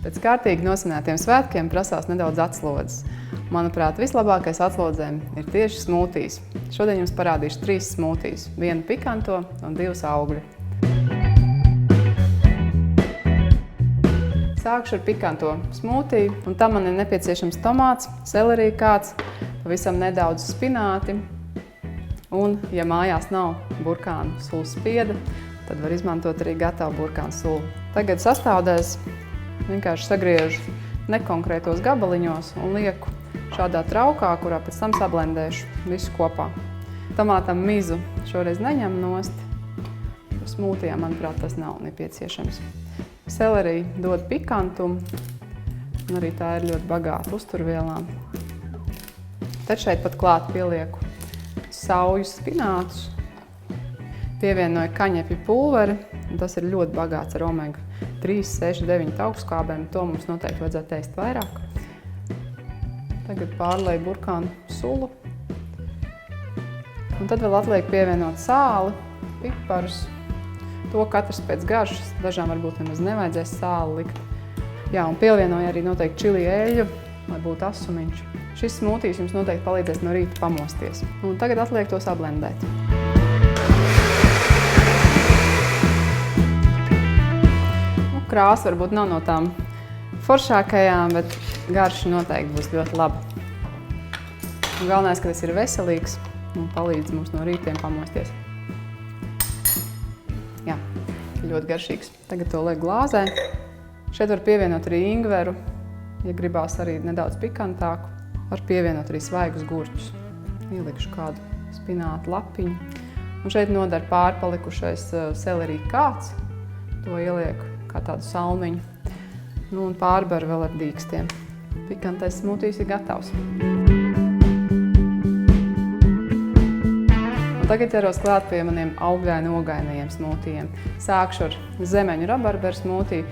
Pēc kārtīgi nosvinētiem svētkiem prasās nedaudz atslodzes. Manuprāt, vislabākais atslodzēm ir tieši smūtijs. Šodien jums parādīšu 3 smūtijus, 1 pikanto un 2 augļu. Sākšu ar pikanto smūtiju, un tam man ir nepieciešams tomāts, selerija kāds, pavisam nedaudz spināti, un, ja mājās nav burkānu sulu spieda, tad var izmantot arī gatavu burkānu sulu. Tagad sastāvdaļas vienkārši sagriežu nekonkrētos gabaliņos un lieku šādā traukā, kurā pēc tam sablendēšu visu kopā. Tomātam mizu šoreiz neņem nost. Smūtijā, manuprāt, tas nav nepieciešams. Selerija dod pikantumu, un arī tā ir ļoti bagāta uzturvielām. Tad šeit pat klāt pielieku sauju spinātus, pievienoju kaņepju pulveri, un tas ir ļoti bagāts ar omega 3, 6, 9 augstskābēm, to mums noteikti vajadzētu ēst vairāk. Tagad pārlēju burkānu sulu, un tad vēl atliek pievienot sāli, piparus. To katrs pēc garšas, dažām varbūt nemaz nevajadzēs sāli likt. Jā, un pievienoju arī noteikti čili eļļu, lai būtu asumiņš. Šis smūtijs jums noteikti palīdzēs no rīta pamosties. Un tagad atliek to sablendēt. Krāsa varbūt nav no tām foršākajām, bet garša noteikti būs ļoti laba. Un galvenais, ka tas ir veselīgs un palīdz mums no rītiem pamosties. Jā, ļoti garšīgs. Tagad to liek glāzē. Šeit var pievienot arī ingveru, ja gribās arī nedaudz pikantāku. Var pievienot arī svaigus gurķus. Ielikšu kādu spinātu lapiņu. Un šeit nodara pārpalikušais selerija kāds. To ielieku kā tādu salmiņu. Nu, un pārbaru vēl ar dīkstiem. Pikantais smūtijs ir gatavs. Un tagad ķeros klāt pie maniem augļaini ogainajiem smūtijiem. Sākšu ar zemeņu rabarberu smūtiju.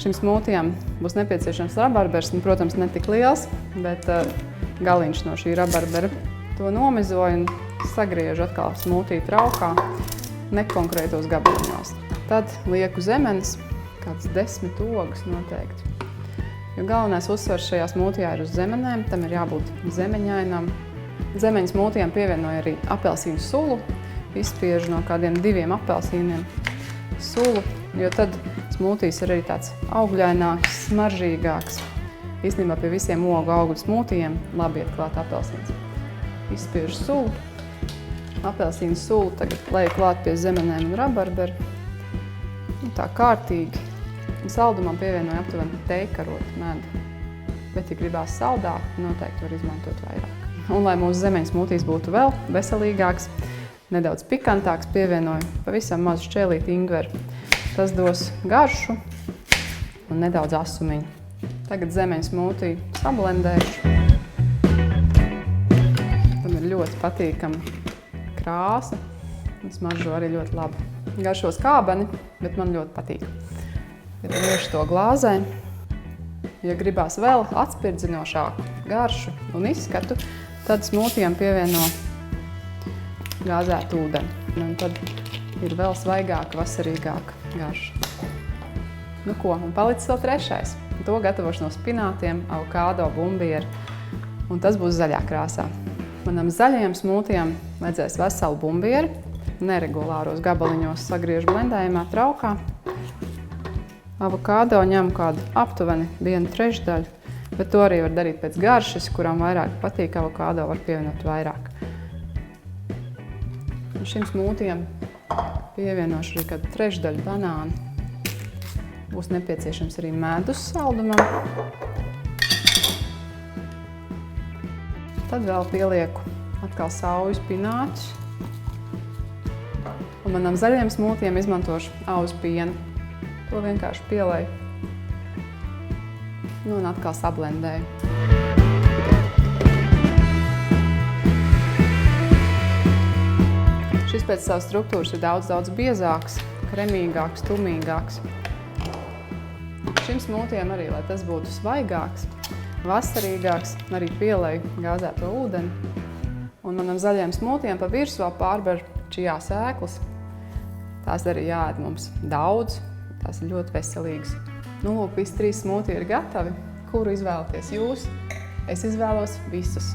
Šim smūtijam būs nepieciešams rabarbers, un, protams, ne tik liels, bet galiņš no šī rabarbera. To nomizoju un sagriežu atkal smūtiju traukā, nekonkrētos gabaliņos. Tad lieku zemenes, kāds 10 ogas noteikti. Jo galvenais uzsvars šajā smūtijā ir uz zemenēm, tam ir jābūt zemeņainam. Zemeņu smūtijām pievienoju arī apelsīnu sulu, izspiežu no kādiem 2 apelsīniem sulu, jo tad smūtijs ir arī tāds augļaināks, smaržīgāks. Īstenībā pie visiem ogu augļu smūtijiem labi iet klāt apelsīns. Izspiežu sulu, apelsīnu sulu, tagad leju klāt pie zemenēm un rabarberu. Tā kārtīgi. Saldumam pievienoju aptuveni tejkarotu medu. Bet, ja gribās saldāk, noteikti var izmantot vairāk. Un, lai mūsu zemeņu smūtijs būtu vēl veselīgāks, nedaudz pikantāks, pievienoju pavisam mazu šķēlīti ingveru. Tas dos garšu un nedaudz asumiņu. Tagad zemeņu smūtiju sablendēšu. Tam ir ļoti patīkama krāsa un smaržo arī ļoti labi. Garšo skābeni, bet man ļoti patīk. Ja liešu to glāzē, ja gribās vēl atspirdzinošāku garšu un izskatu, tad smūtijam pievieno gāzētu ūdeni. Un tad ir vēl svaigāka, vasarīgāka garša. Nu ko, un palicis vēl 3. To gatavošu no spinātiem, avokādo, bumbieru, un tas būs zaļā krāsā. Manam zaļajam smūtijam vajadzēs veselu bumbieru, neregulāros gabaliņos sagriežu blendējumā traukā. Avokādo ņemu kādu aptuveni 1/3, bet to arī var darīt pēc garšas, kuram vairāk patīk avokādo, var pievienot vairāk. Un šim smūtijam pievienošu arī kādu 1/3 banānu. Būs nepieciešams arī medus saldumam. Tad vēl pielieku atkal sauju spinātus. Un manam zaļajam smūtijam izmantošu auzu pienu. To vienkārši pielēju. Nu, un atkal sablendēju. Šis pēc savas struktūras ir daudz biezāks, kremīgāks, tumīgāks. Šim smūtijam arī, lai tas būtu svaigāks, vasarīgāks, arī pielēju gāzēto ūdeni. Un manam zaļajam smūtijam pa virsmu vēl pārber čijā sēklas. Tās arī jāēd mums daudz, tās ir ļoti veselīgas. Nu, lūk, visi 3 smūtiji ir gatavi. Kuru izvēlaties jūs? Es izvēlos visus.